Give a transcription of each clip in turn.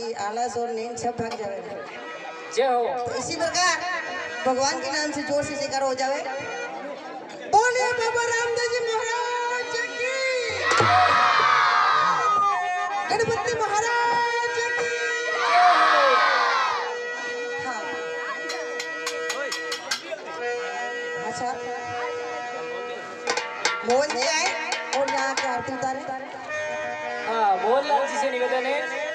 ताकि आलस और नींद सब भाग जाए। जय हो। तो इसी प्रकार भगवान के नाम से जोर से जयकार हो जावे। बोलिए बाबा रामदेव जी महाराज की, गणपति महाराज की। हाँ अच्छा, मोहन जी आए और यहाँ की आरती उतारे। हाँ, मोहनलाल जी से निवेदन है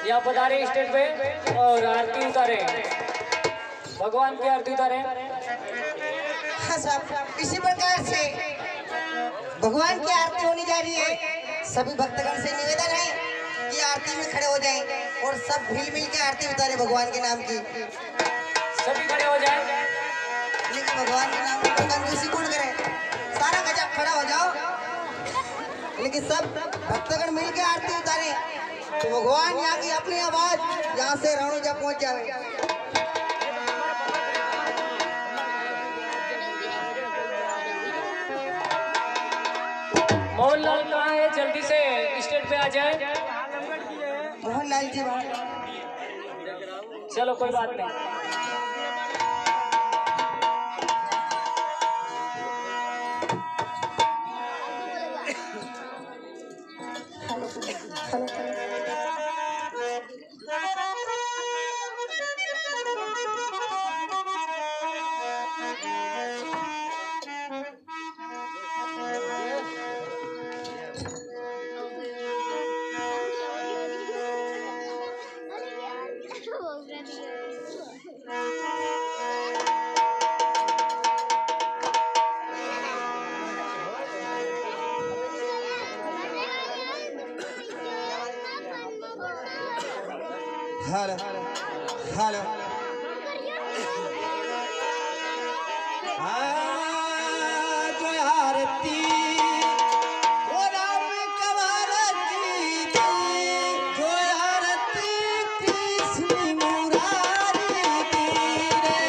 यहाँ पधारे स्टेज पे और आरती उतारे, भगवान की आरती उतारे। हाँ साहब, इसी प्रकार से भगवान की आरती होने जा रही है। सभी भक्तगण से निवेदन है कि आरती में खड़े हो जाएं और सब हिल मिल के आरती उतारे भगवान के नाम की। सभी खड़े हो जाए। लेकिन भगवान के नाम की कंजूसी कौन करे, सारा गजब खड़ा हो जाओ, लेकिन सब भक्तगण मिल के आरती उतारे तो भगवान यहाँ की अपनी आवाज यहाँ से रणुजा पहुंच जाए। मोहनलाल कहाँ है, जल्दी से स्टेज पे आ जाए। मोहनलाल जी बाहर। चलो कोई बात नहीं। हेलो हेलो, जो आरती वो राम कवार की थी, जो आरती कृष्ण मुरारी की रे।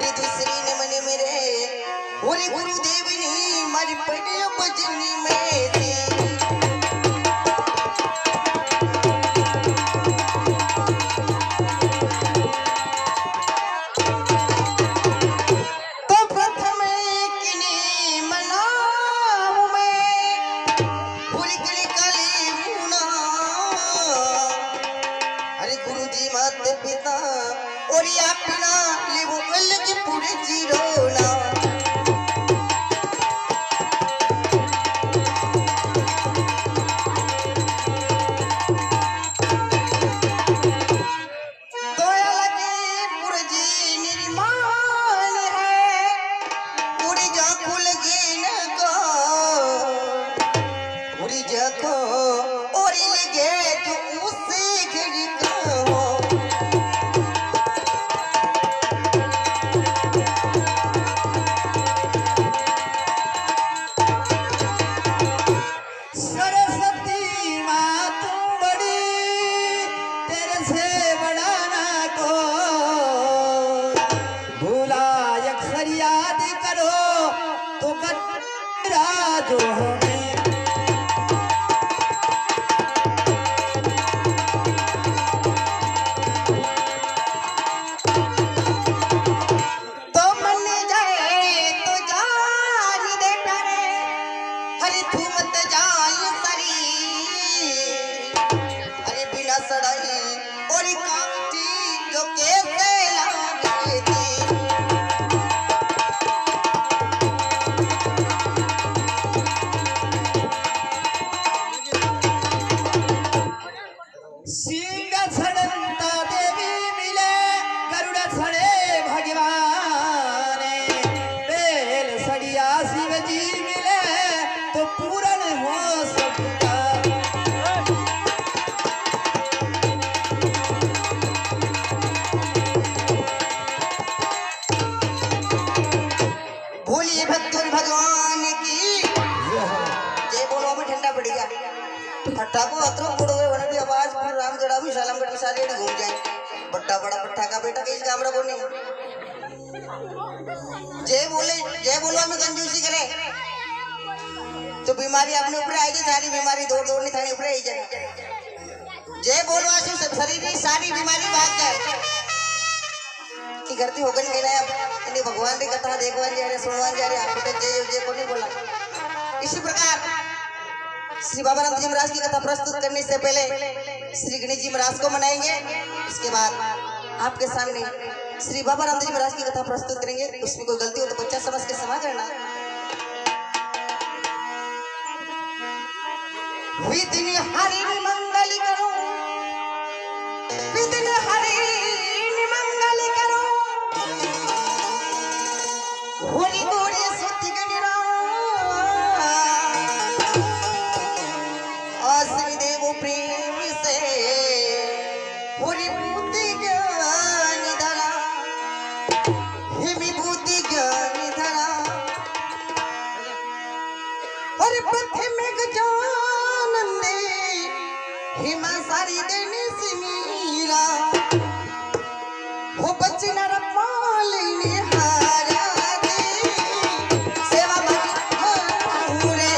पूरी दूसरी ने मने मेरे पूरी गुरुदेव ने मारी पड़ी भजनी में थी। और ये अपना ले वो अलग पूरे जीरोना तो अलग पूरे जी निर्माण है पूरी जाको लगे न को पूरी जाको और लगे जो उससे घड़ी को जो हमें तो मन जाए तो जान दे प्यारे हरी तू मत जाए सरी अरे बिना सड़ाई और काटी जो कैसे लागे थी ठाकुर अतरो बुढ़ो है वने भी आवाज पूरा राम जड़ा भी सालम गट सारे घूम जाए बट्टा बड़ा पट्टा का बेटा किस गामड़ा बोलने जय बोलो में कंजूसी करे तो बीमारी अपने ऊपर आई जाए सारी बीमारी दौड़ दौड़ नहीं थाने ऊपर आई जाए जय बोलो आसु शरीर की सारी बीमारी भाग जाए की करती होगन कहना अब इन्हें भगवान की कथा देखवान जा रहे सुनवान जा रहे आप जय को नहीं बोला इसी प्रकार श्री बाबा रामदेव जी महाराज की कथा प्रस्तुत करने से पहले श्री गणेश जी महाराज को मनाएंगे। उसके बाद आपके सामने श्री बाबा रामदेव जी महाराज की कथा प्रस्तुत करेंगे। उसमें कोई गलती हो तो बच्चा समझ के क्षमा करना। विदिन हरि मंगल करो विदिन हरि मंगल करो होली गोरी सुति गणरा प्रेम से पूरी बुद्धि ज्ञान धरा हे विभूति ज्ञान धरा और पथ में गजानंदे हिमा सारी देने से मीरा हो बच्चे नर मालिनी हारा दे सेवा पूरे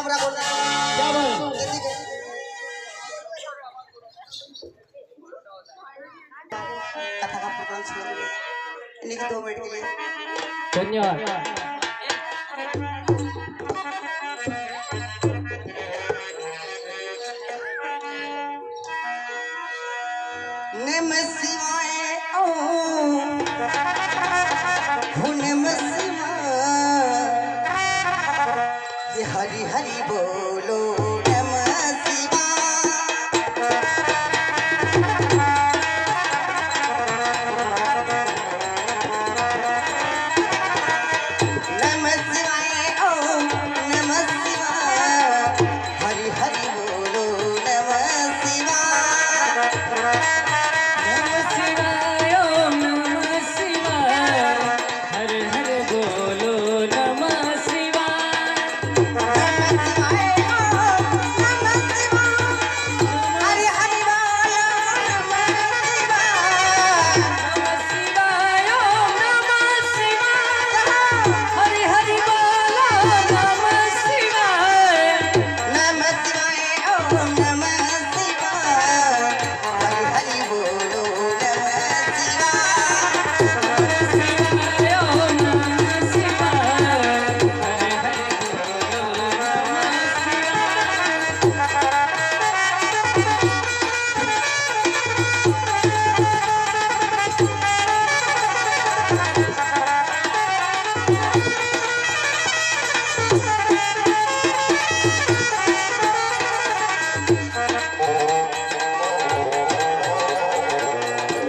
बुरा बोल रहा है। क्या बोल? कथा का प्रोग्राम शुरू हो गया। इन्हीं के 2 मिनट के लिए धन्यवाद। नमः शिवाय ओम नमः शिवाय ये हरि हरि बोलो नमः शिवाय नमः शिवाय ओम नमः शिवाय हरि हरि बोलो नमः शिवाय नमः शिवाय ओम नमः शिवाय हर हर बोलो नमः शिवाय। नमः शिवाय ओम नमः शिवाय हरि हरि बोलो नमः शिवाय नमः शिवाय ओम नमः शिवाय हर हर बोलो नमः शिवाय। नमः शिवाय ओम नमः शिवाय हरि हरि बोलो नमः शिवाय शिवाय ओम नमः शिवाय हर हर बोलो नमः शिवाय।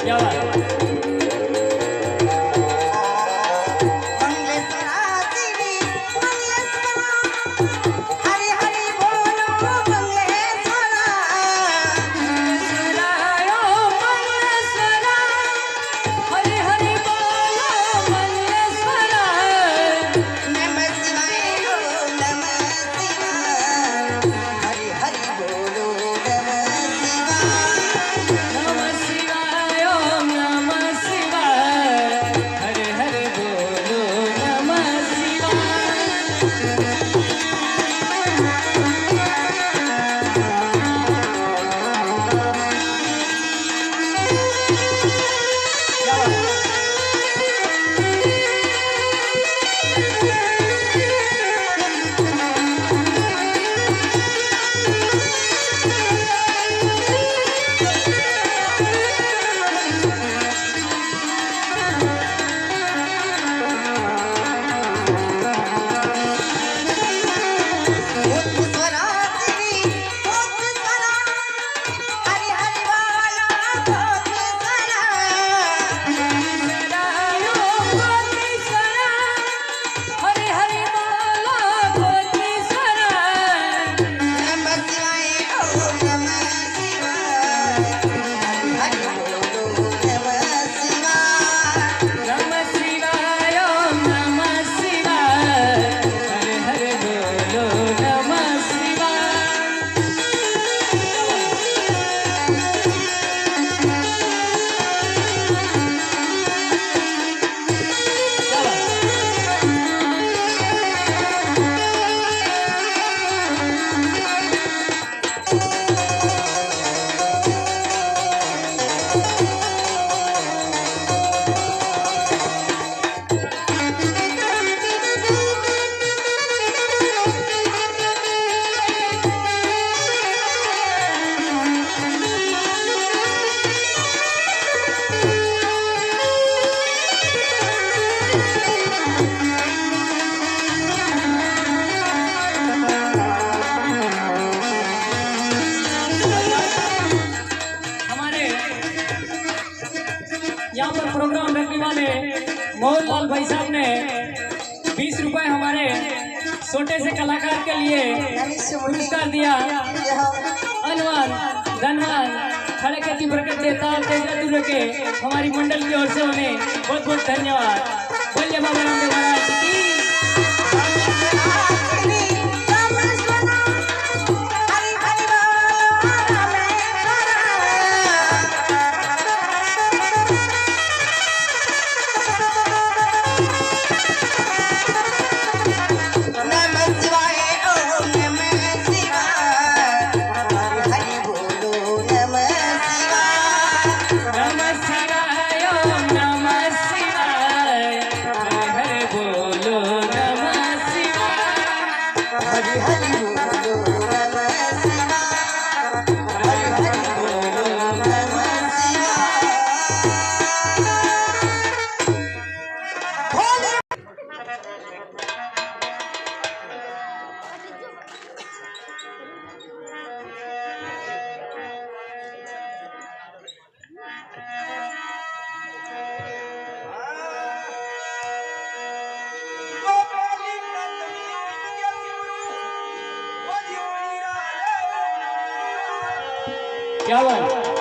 क्या बात? मंगलेश्वरादिनी मंगलेश्वरा हरि हरि बोलो मंगलेश्वरा शिवाय ओम मंगलेश्वरा हरि हरि बोलो मंगलेश्वरा। नमः शिवाय ओम नमः शिवाय हरि हरि बोलो नमः शिवाय नमः शिवाय ओम नमः शिवाय हर हर बोलो नमः शिवाय। क्या बात? मुक्तेश्वरादिनी मुक्तेश्वरा हरि हरि बोलो मुक्तेश्वरा शिवाय ओम गोपीश्वरा हरि हरि बोलो गोपीश्वरा। नमः शिवाय ओम नमः शिवाय हरि हरि बोलो नमः शिवाय नमः शिवाय ओम नमः शिवाय हर हर बोलो नमः शिवाय। क्या बात? हमारे यहाँ पर प्रोग्राम रखने वाले मोहनलाल भाई साहब ने 20 रुपए हमारे छोटे से कलाकार के लिए पुरस्कार दिया। अनवान धनवान खड़े खेती प्रकट देता तेजा दूर के हमारी मंडल की ओर से उन्हें बहुत बहुत धन्यवाद। बोलिए बाबा रामदेव महाराज की। हरि हरि बोलो रामेश्वरा नमः शिवाय ओम नमः क्या बात।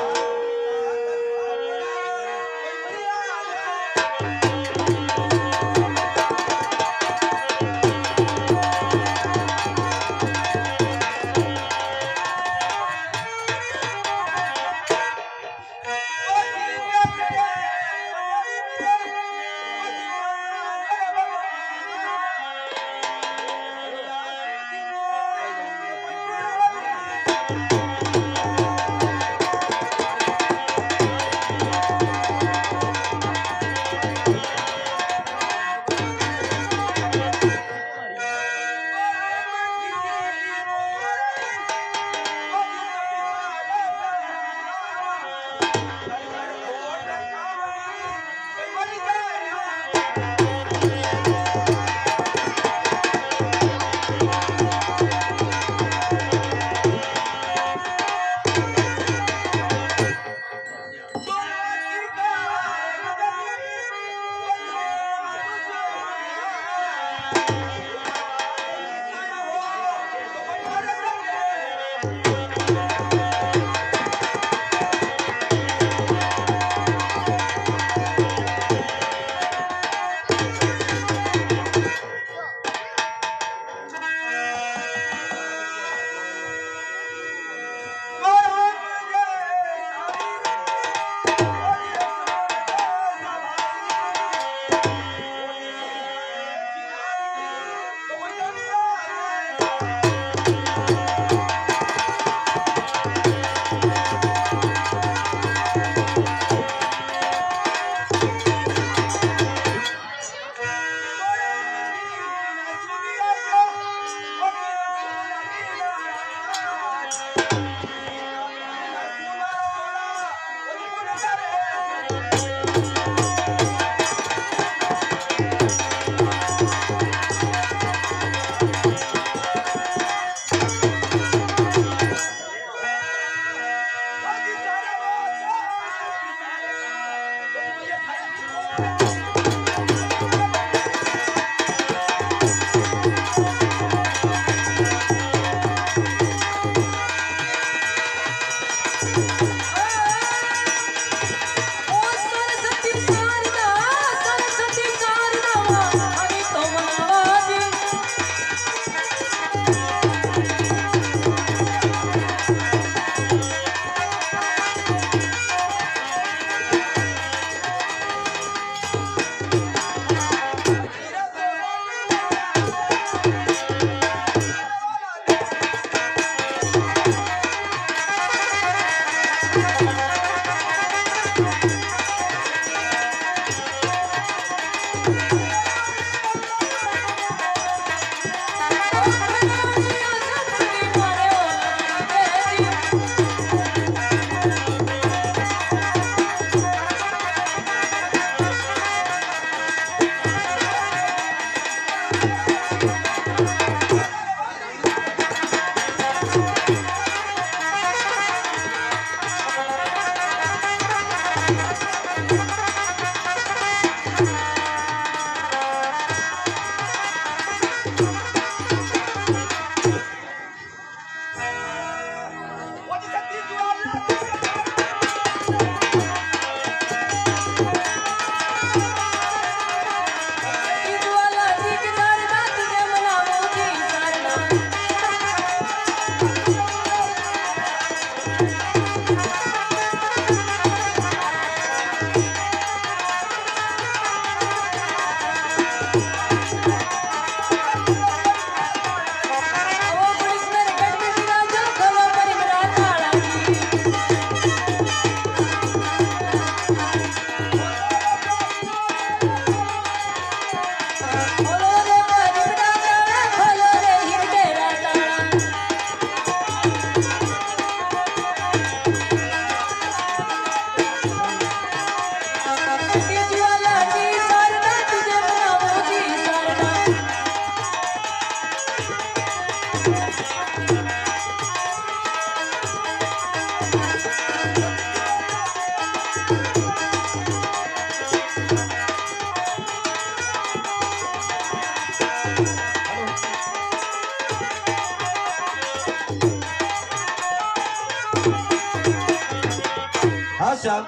साहब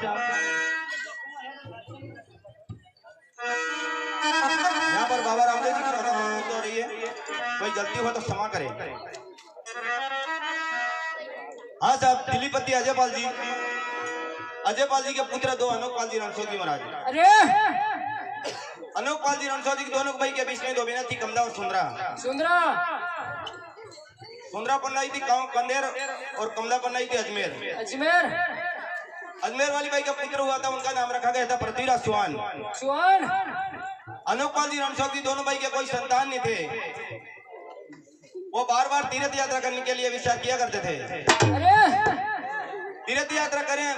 यहाँ पर बाबा रामदेव जी की कथा हो रही है, कोई गलती हो तो क्षमा करें। हाँ साहब, दिलीपति अजयपाल जी के पुत्र दो अनोखपाल जी रणछोड़ महाराज। अरे अनोखपाल जी रणछोड़ जी दोनों भाई के बीच में दो बहनें थी, कमला और सुंदरा। सुंदरा पन्नाई थी कंदेर और कमला पन्नाई थी अजमेर। अजमेर वाली भाई का पुत्र हुआ था, उनका नाम रखा गया था पृथ्वीराज चौहान। अनोखपाल जी रणछोड़ जी दोनों भाई के कोई संतान नहीं थे। वो बार बार तीर्थ यात्रा करने के लिए विचार किया करते थे। तीर्थ यात्रा करें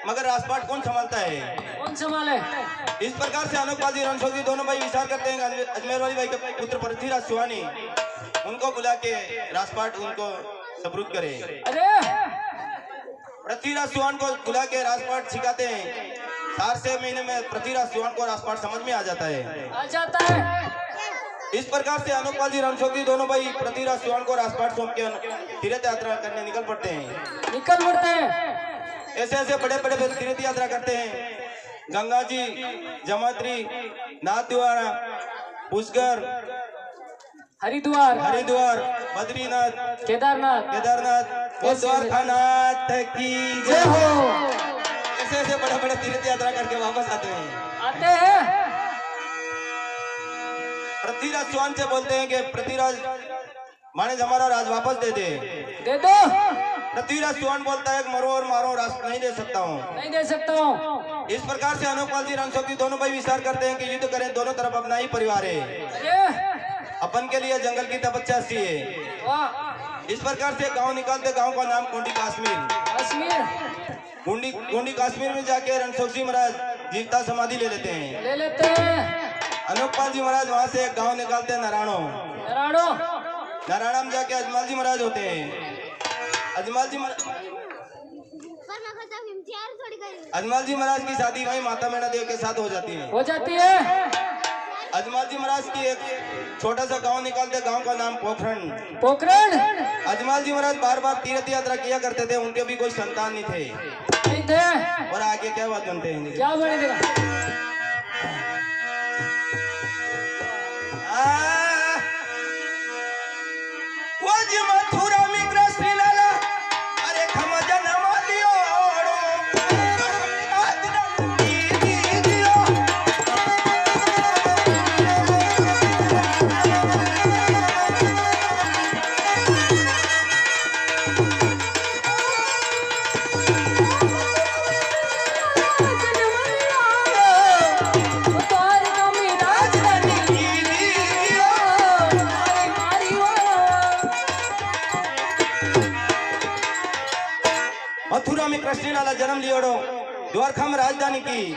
मगर राजपाट कौन संभालता है, कौन संभाले? इस प्रकार से अनोखपाल जी रणछोड़ जी दोनों भाई विचार करते हैं अजमेर वाली भाई के पुत्र पृथ्वीराज चौहानी उनको बुला के राजपाट उनको सबूत करे। पृथ्वीराज चौहान को बुला के राजपाट सिखाते हैं। 4 महीने में पृथ्वीराज चौहान को राजपाट समझ में आ जाता है। इस प्रकार से अनोखपाल जी रणछोड़ जी दोनों भाई पृथ्वीराज चौहान को राजपाट सौंप के तीर्थ यात्रा करने निकल पड़ते हैं। ऐसे ऐसे बड़े बड़े तीर्थ यात्रा करते हैं। गंगा जी, जमात्री, नाथद्वार, पुष्कर, हरिद्वार, बद्रीनाथ, केदारनाथ, द्वारकानाथ की जय हो। ऐसे ऐसे बड़े बड़े तीर्थ यात्रा करके वापस आते हैं। पृथ्वीराज चौहान से बोलते हैं कि पृथ्वीराज माने हमारा राज वापस दे दो। पृथ्वीराज चौहान बोलता है मरो और मारो, राज नहीं दे सकता हूँ। इस प्रकार से अनोखपाल जी रणछोड़ जी दोनों भाई विचार करते हैं कि युद्ध करें, दोनों तरफ अपना ही परिवार है, अपन के लिए जंगल की तपस्या है। इस प्रकार से गांव निकालते, गांव का नाम गोंडी कश्मीर। गोंडी कश्मीर में जाके रणछोड़ जी महाराज जीवता समाधि ले लेते हैं। अनोखपाल जी महाराज वहां से एक गांव निकालते हैं नारायणा में जाके अजमाल जी महाराज होते हैं। अजमाल जी महाराज की शादी वही माता मैना देव के साथ हो जाती है। अजमाल जी महाराज की एक छोटा सा गांव निकालते, गांव का नाम पोखरण। अजमाल जी महाराज बार बार तीर्थ यात्रा किया करते थे, उनके भी कोई संतान नहीं थे। और आगे क्या बात बनते हैं, क्या बनेगा? मथुरा में कृष्ण लाला, अरे खमा जन्म लियो मथुरा में कृष्ण लाला जन्म लियोड़ो, द्वारका में राजधानी की।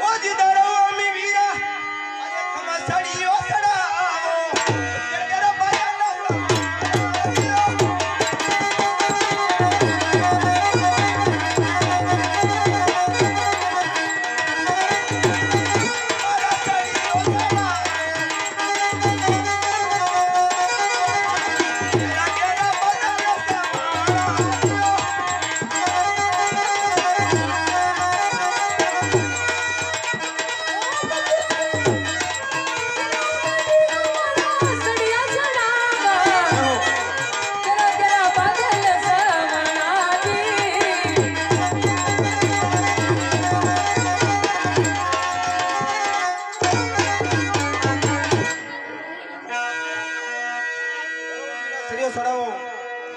ओ जिधरो मी वीरा, अरे खमा सड़ियो सड़ाओ, तेरा पाया ना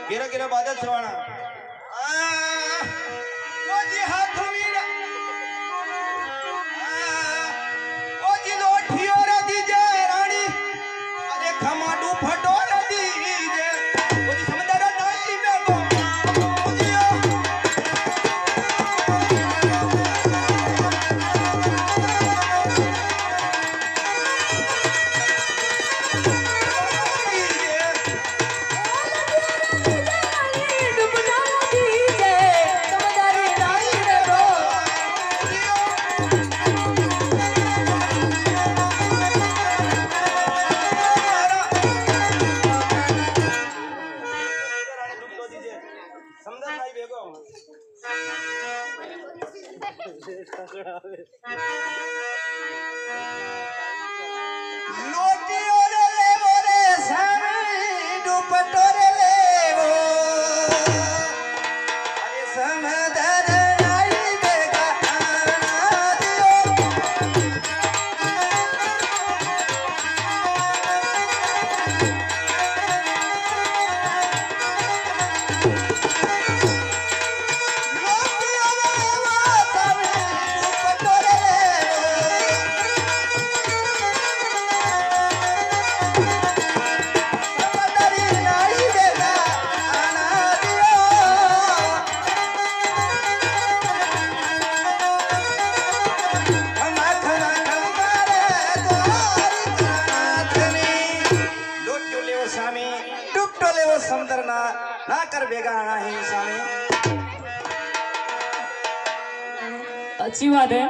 गिरा गिरा बादल छवाना। वो जी हाथ मीरा, वो जी लोठियो रे दीजे रानी, अरे खमाडू फटो रे दीजे, वो जी समंदर नाई में गो डुबना लोटियो रे लेवो रे सामी दुपट्टो रे लेवो अरे समदर नाई बेगा आना दियो लोटियो रे लेवो सामी दुपट्टो रे समंदर ना कर बेगा आना ही स्वामी। अच्छी बात है।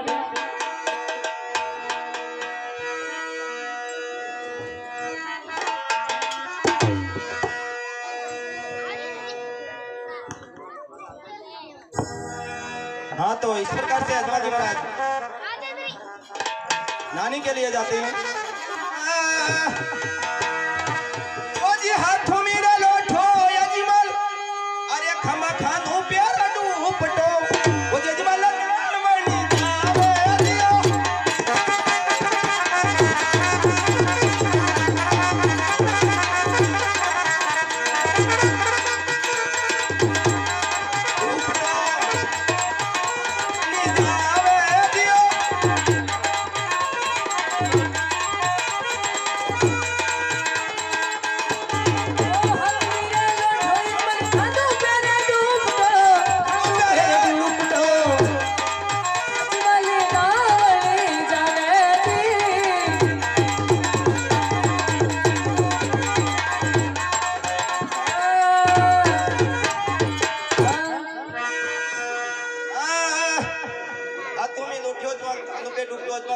हाँ तो इस प्रकार से अजमा जी महाराज नानी के लिए जाते हैं। ओ जी हाथों मेरा लोठो यजमल अरे खमा खानू प्यारा डूपटो ओ यजमल नामणी जावे दियो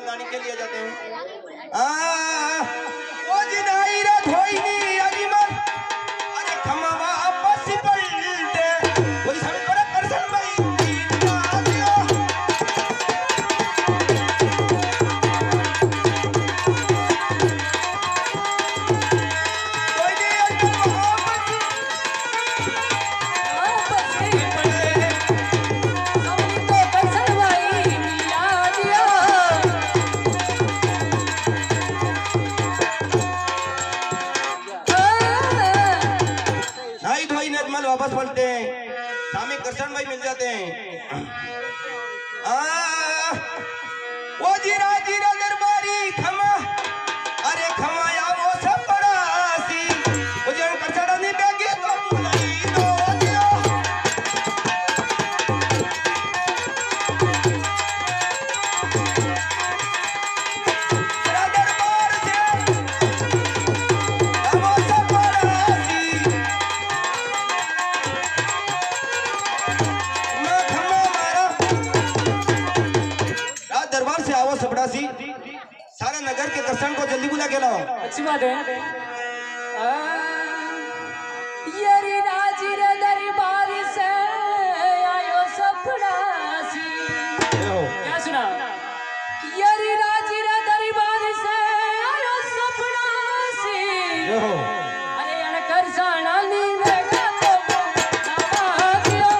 नानी के लिए जाते हैं। ओ जी नाई रे धोईनी अजमल अरे खमा वापस पलटे ओ जी सामने पर करसन भाई दियो कोई नहीं अजमल वापस पलटे हम तो करसन भाई मिला दिया। वापस पलटते हैं सामी करसन भाई मिल जाते हैं। वो जीरा जीरा दरबारी खमा अरे खमा या वो सब पड़ासी वो जन करसड़ा नहीं बेगे तो बुलाई दो दियो दरबार से वो सब पड़ासी दरबार से आओ सबड़ासी सारा नगर के करसन को जल्दी बुला के लाओ। अच्छी बात है। यरी राजी रे दरबार से आयो सपनासी क्या सुना? यरी राजी रे दरबार से आयो सपनासी अरे अन करसाना नी वेगा तो नामा दियो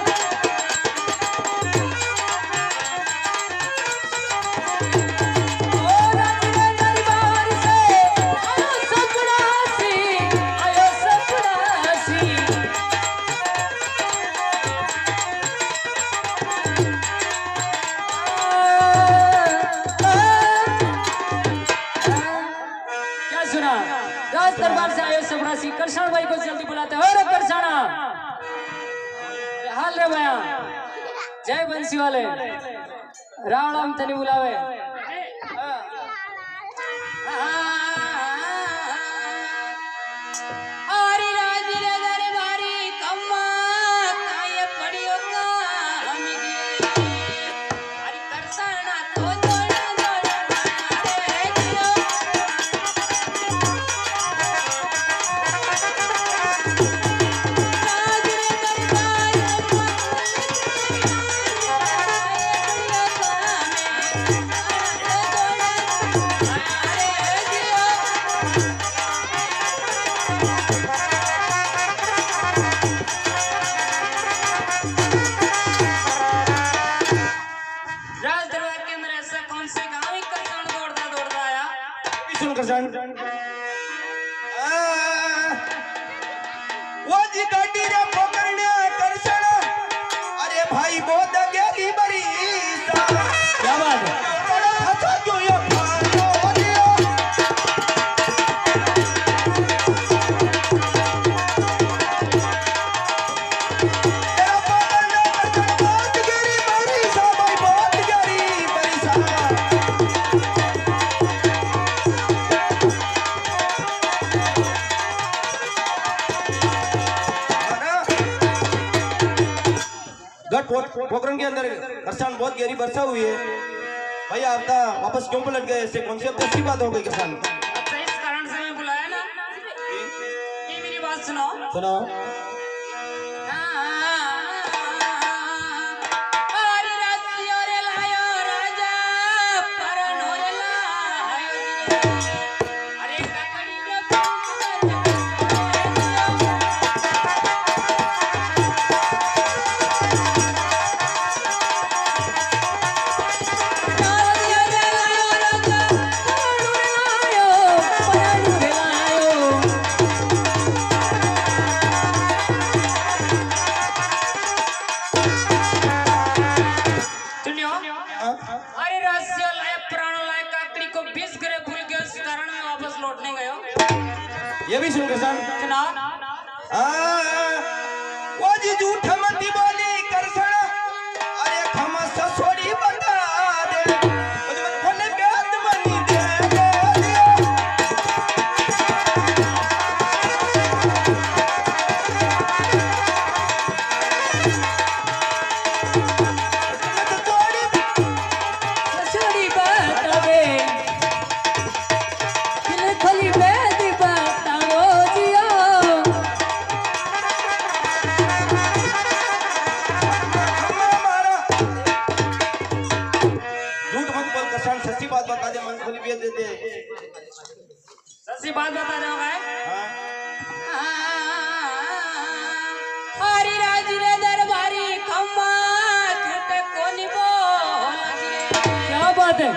राज दरबार से आयो सबरासी करसान भाई को जल्दी बुलाते हैं। और करसाना हाल रे भैया जय बंसी वाले राम तनी बुलावे। आरी राज रे दरबारी कम्मा काये पड़ियो का हमी आरी करसाना तो जोड़ा जोड़ा रे दियो राज रे दरबारी सुन कृष्ण वो जी गाड़ी रे पकड़ने कृष्ण अरे भाई बहुत गहरी बड़ी क्या बात है अच्छा जो ये पोखरण के अंदर किसान बहुत गहरी वर्षा हुई है भाई आपका वापस क्यों पलट गए ऐसे कौन सी अच्छी बात हो गई किसान अच्छा इस कारण से मैं बुलाया ना ये मेरी बात सुनो सुनाओ ये भी सुन किसान वो जी झूठ मत बोली कृष्ण अरे खमा ससुरी बता दे मुझे मत खोले प्यार बनी दे ससुरी बता दे दिल खोली सच्ची बात बता दे मन खोली बेच देते सच्ची बात बता जाओ हरी राज रे दरबारी खम्मा झूठे कोनी बोल क्या बात है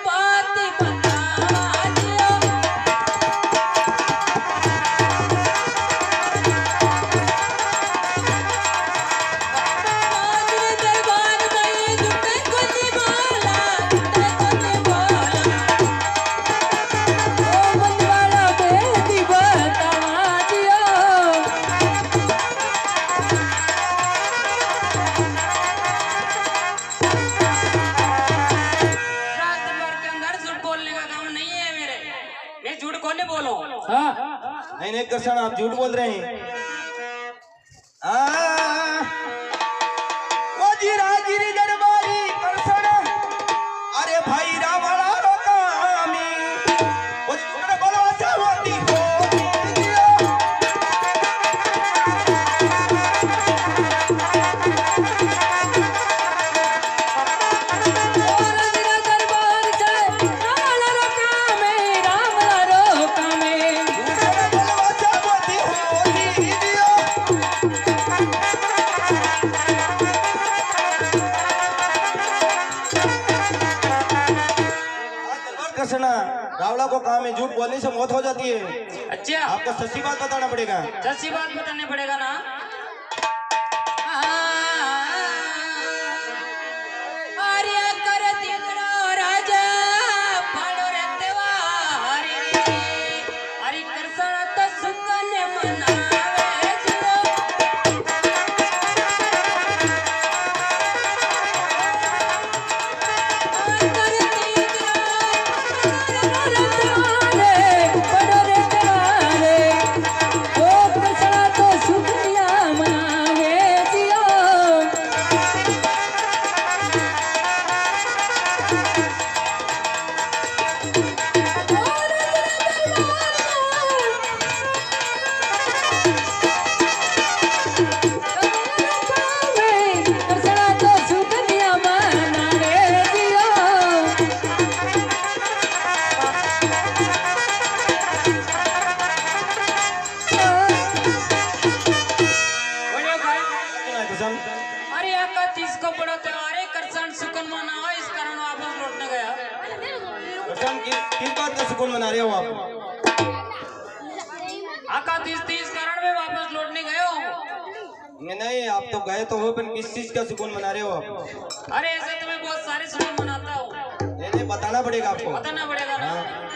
बात बता दियो दरबार में झूठे कोनी बोला नहीं नहीं कृष्ण आप झूठ बोल रहे हैं वो जी राजगिरी दरबारी कृष्ण अरे भाई रावण रोकामी वो जी तुमने बोलो अच्छा होती हो रावड़ा को काम है झूठ बोलने से मौत हो जाती है अच्छा आपको सच्ची बात बताना पड़ेगा सच्ची बात बताने पड़ेगा ना राजा पाड़ो रे देवारी हरि कृष्ण तो सुकन मनावे मना रहे हो आप? आका 30 कारण में वापस लौटने गए हो? नहीं, आप तो गए तो हो, पर किस चीज का सुकून मना रहे हो आप? अरे ऐसे तो मैं बहुत सारे सुकून मनाता हूँ। नहीं, बताना पड़ेगा आपको। बताना पड़ेगा ना। हाँ।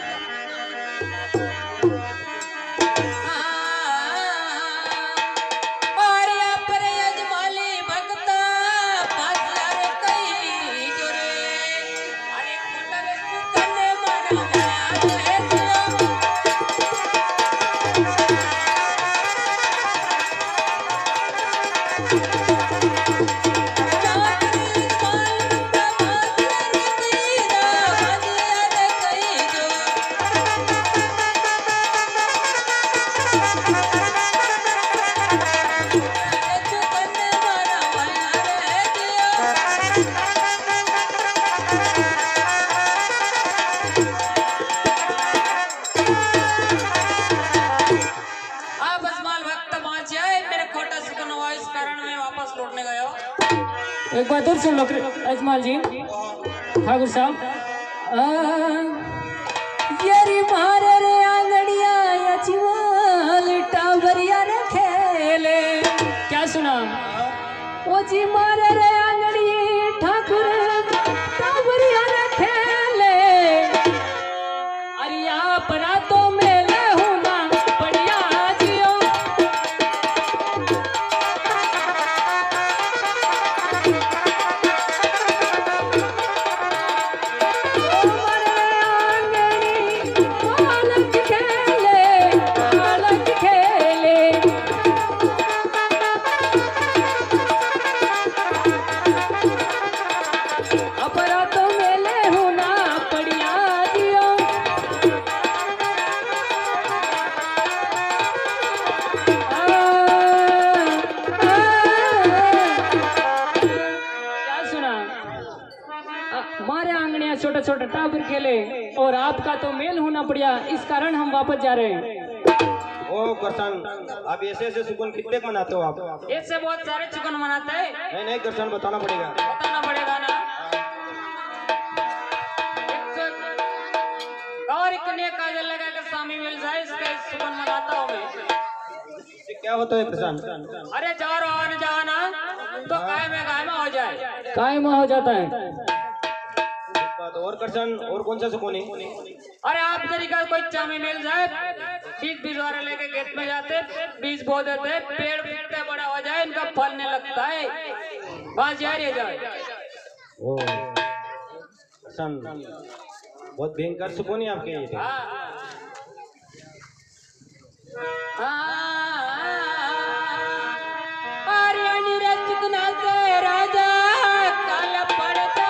एक बात और सुन लो अजमाल जी, ठाकुर साहब। यारी मारे रे आंगड़िया अजमाल टावरिया रे खेले। क्या सुना? ओ जी मारे रे आंगड़ी ठाकुर टावरिया रे खेले। अरे आप रातों में ले होना बढ़िया जियो। छोटा छोटा टावर खेले और आपका तो मेल होना पड़ा, इस कारण हम वापस जा रहे हैं। ओ करसान, आप ऐसे सुकून कितने मनाते हो आप? ऐसे बहुत सारे सुकून मनाते हैं। नहीं करसान, बताना पड़ेगा। बताना पड़ेगा ना। और इतने काजल लगा कर स्वामी मिल जाए, इसका सुकून मनाता हूँ मैं। क्या होता है करसान? अरे चार आने जाना तो कायम हो जाए, कायम हो जाता है। और करसान, और कौन सा सुकून है? अरे आप तरीका कोई चामी मिल जाए, बीज वाले लेके खेत में जाते, बीज बो देते, पेड़ फूटते बड़ा हो जाए, इनका फलने लगता है, बस जाए जाए। ओ करसान, बहुत भयंकर सुकून है आपके ये। अरे नीरज चुकना से राजा काल पड़ता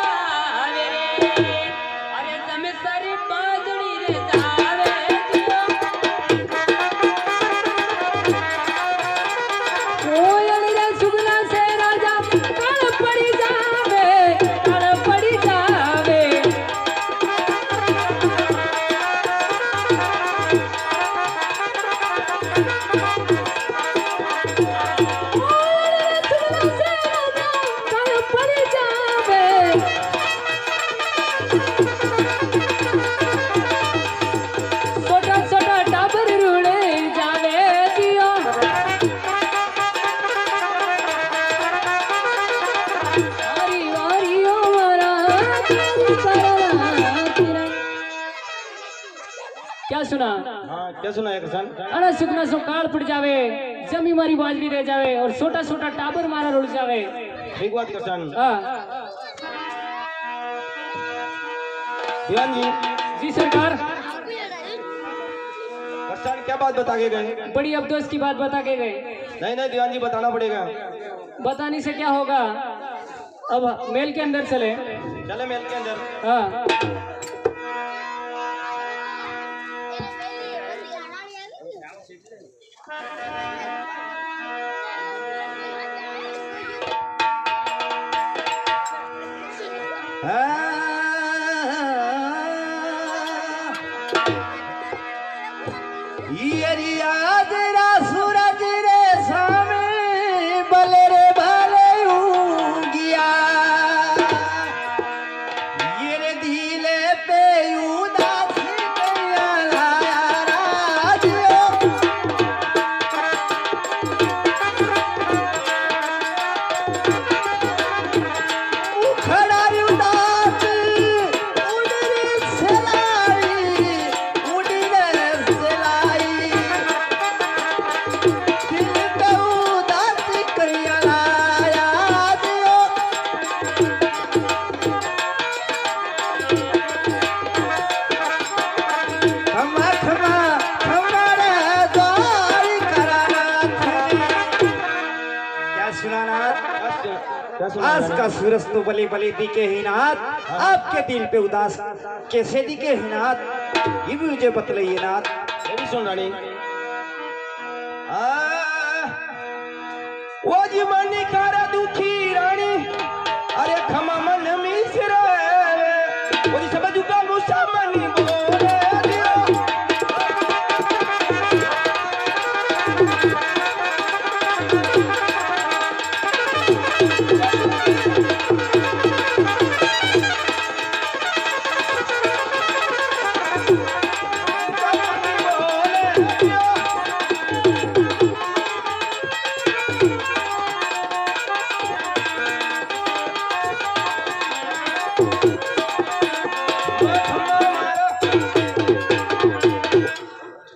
क्या सुना? हाँ, क्या सुना है किसान? अरे सुखना सो काल पड़ जावे, जमी मारी बाजरी रह जावे और छोटा छोटा टाबर मारा रुड़ जावे। ठीक बात किसान। दीवान जी सरकार। किसान क्या बात बता के गए? बड़ी अफसोस की बात बता के गए। नहीं दीवान जी, बताना पड़ेगा। बताने से क्या होगा? अब मेल के अंदर चले मेल के अंदर। हाँ आज का सूरज तो बले बले दिखे ही नाथ, आपके दिल पे उदास कैसे दिखे ही नाथ, ये भी मुझे बतलाइए नाथ। ये भी सुन रानी। वो जी मनी कारा दुखी रानी, अरे खमा मन मिश्रा, वो जी सब जुगा मुसा मनी बोले दियो।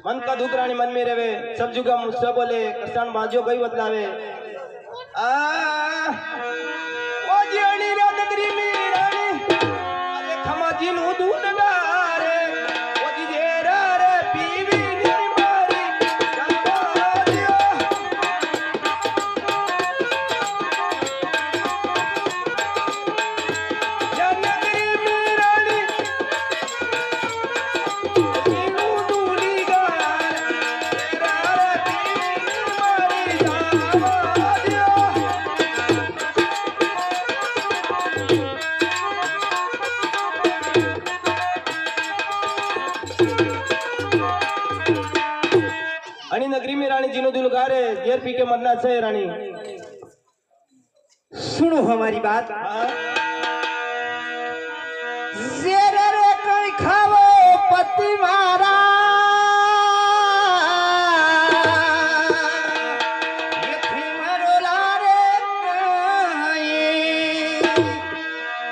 मन का दुख रानी मन में रहे, सब जुगा मुझसे बोले, किसान बाजो कई बदलावे। वो जी अणी रा नगरी में रानी, अरे खमा जी नु दून गारे, वो जी जेरा रे पीवी नी मारी जलवा दियो। या नगरी में रानी नीनू दूली गार, जेरा रे पीवी नी मारी जलवा दियो। आणि नगरी में रानी जीनो दिल गारे, जेर पी के मरना से रानी। सुनो हमारी बात। हाँ? जेरे रे कोई खावो पति मारा, ये थी मरोला रे काई,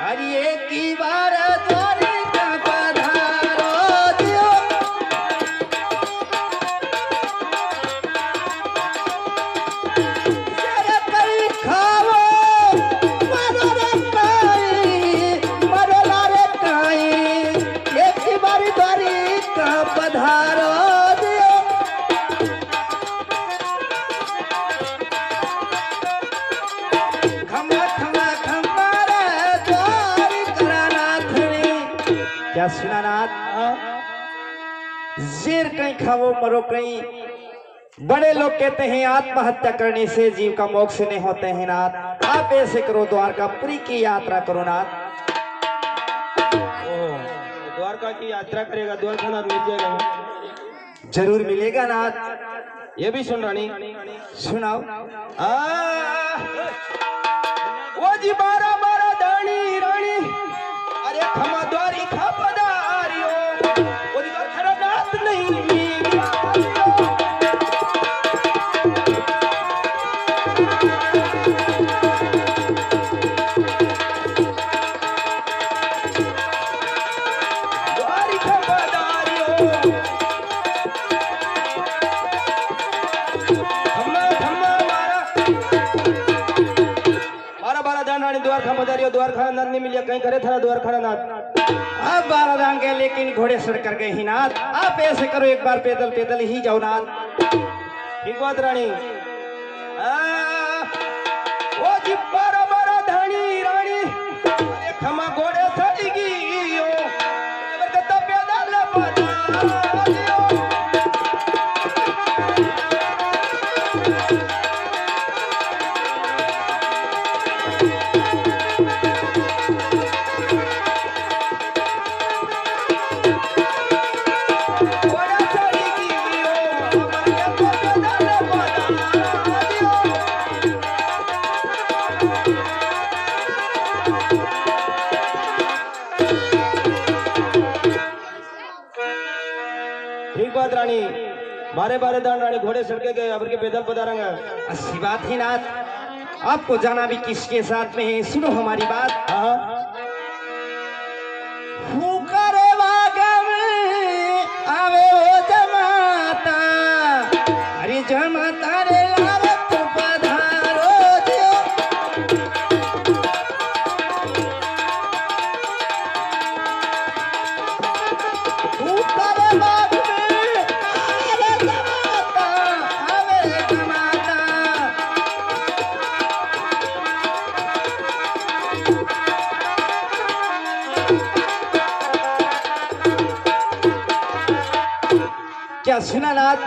अरे एक ही बार द्वारे का पधारो दियो। जेरे कोई खावो मरो रे काई, मरोला रे काई, एक ही बार द्वारे का पधारो दियो। खमा खमा खमा रे द्वार कराना थनी। क्या सुना नाथ? जेर कहीं खाओ मरो कहीं। बड़े लोग कहते हैं आत्महत्या करने से जीव का मोक्ष नहीं होते हैं नाथ। आप ऐसे करो, द्वारकापुरी की यात्रा करो नाथ। ओह, द्वारका की यात्रा करेगा, द्वारका मिल जाएगा। जरूर मिलेगा नाथ। ये भी सुन रानी। सुनाओ। वो जी बारा बारा दानी रानी, अरे खमा द्वारी खा पधारियो, वो जी खरा नाथ नहीं मिलियो। द्वारी खा पधारियो, खम्मा खम्मा मारा, बारा बारा दान रानी द्वार खा पधारियो, द्वार खाना नाथ नहीं मिलिया, कहीं करे थारा द्वार खाना नाथ। अब 12 दान गए लेकिन घोड़े सड़ कर गए ही नाथ। आप ऐसे करो, एक बार पैदल पैदल ही जाओ नाथ। ठीक बात रानी। वो जी बारा बारा धानी रानी, अरे खमा घोड़े सड़ी गियो, बरकत पैदल पधारियो। घोड़े सड़ी गियो, बरकत पैदल पधारियो। ठीक बात रानी। बारे बारे दान रानी घोड़े सड़के गए, अब के पैदल पधारेंगे। अच्छी बात है नाथ। आपको जाना भी किसके साथ में है, सुनो हमारी बात। हाँ फूकरे वागम आवे हो जमाता, अरे जमाता रे लावत पधारो दियो। फूकरे वागम आवे जमाता, आवे जमाता, क्या सुना नाथ,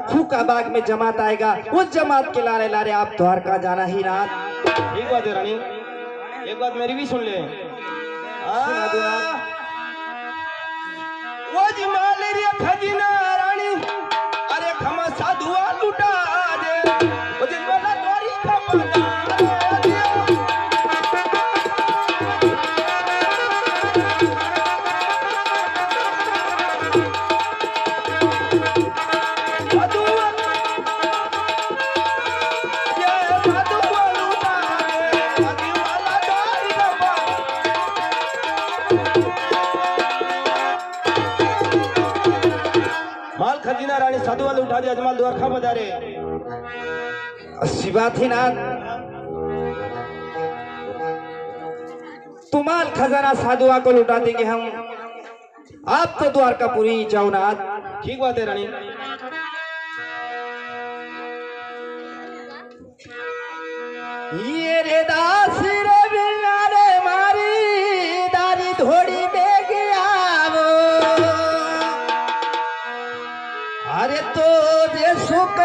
फूका बाग में जमात आएगा, उस जमात के लारे लारे आप द्वारका जाना ही नाथ। एक बात है रानी, एक बात मेरी भी सुन ले। सुना दो नाथ। वो जी माले रे खजीना रानी, अरे खमा साधुआ लुटा दे, वो जी वाला द्वारी खमा दे। माल खजीना रानी साधु वाले उठा दे, अजमाल द्वार खा बजा रे। अच्छी बात है नाथ, तुम्हाल खजाना साधुआ को लुटा देंगे हम, आप तो द्वारकापुरी जाओ नाथ। ठीक बात है रानी। ये रे दास रे बिना रे मारी दारी धोड़ी दे गया वो, अरे तो जे सुख